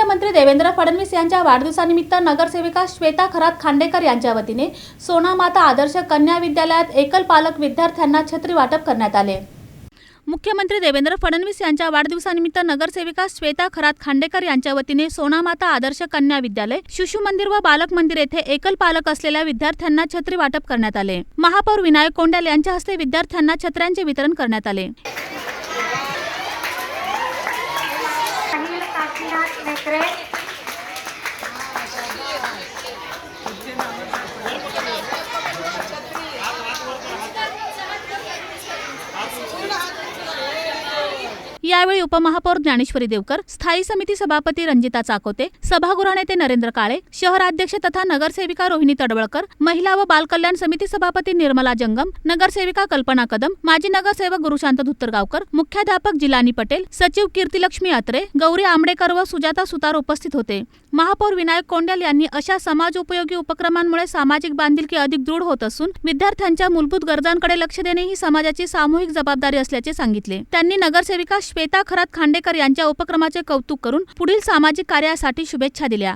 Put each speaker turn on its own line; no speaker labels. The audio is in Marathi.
मुख्यमंत्री देवेंद्र फडणवीस यांच्या वाढदिवसानिमित्त नगरसेविका श्वेता खरात खांडेकर यांच्या वतीने सोनामाता आदर्श कन्या विद्यालयात एकल पालक विद्यार्थ्यांना छत्री वाटप करण्यात आले। मुख्यमंत्री देवेंद्र फडणवीस यांच्या वाढदिवसानिमित्त नगरसेविका श्वेता खरात खांडेकर यांच्या वतीने सोनामाता आदर्श कन्या विद्यालय, शिशु मंदिर व बालक मंदिर येथे एकल पालक असलेल्या विद्यार्थ्यांना छत्री वाटप करण्यात आले। महापौर विनायक कोंड्याल यांच्या हस्ते विद्यार्थ्यांना छत्र्यांचे वितरण करण्यात आले। यावेळी उपमहापौर ज्ञानेश्वरी देवकर, स्थायी समिती सभापती रंजिता चाकोते, सभागृहनेते नरेंद्र काळे, शहराध्यक्ष तथा नगरसेविका रोहिणी तडवळकर, महिला व बालकल्याण समिती सभापती निर्मला जंगम, नगरसेविका कल्पना कदम, माजी नगरसेवक गुरुशांत धुत्तरगावकर, मुख्याध्यापक जिलानी पटेल, सचिव कीर्तिलक्ष्मी अत्रे, गौरी आंबडेकर व सुजाता सुतार उपस्थित होते। महापौर विनायक कोंड्याल यांनी अशा समाज उपयोगी उपक्रमांमुळे सामाजिक बांधिलकी अधिक दृढ होत असून विद्यार्थ्यांच्या मूलभूत गरजांकडे लक्ष देणे ही समाजाची सामूहिक जबाबदारी असल्याचे सांगितले। त्यांनी नगरसेविका श्वेता खरात खांडेकर यांच्या उपक्रमाचे कौतुक करून पुढील सामाजिक कार्यासाठी शुभेच्छा दिल्या।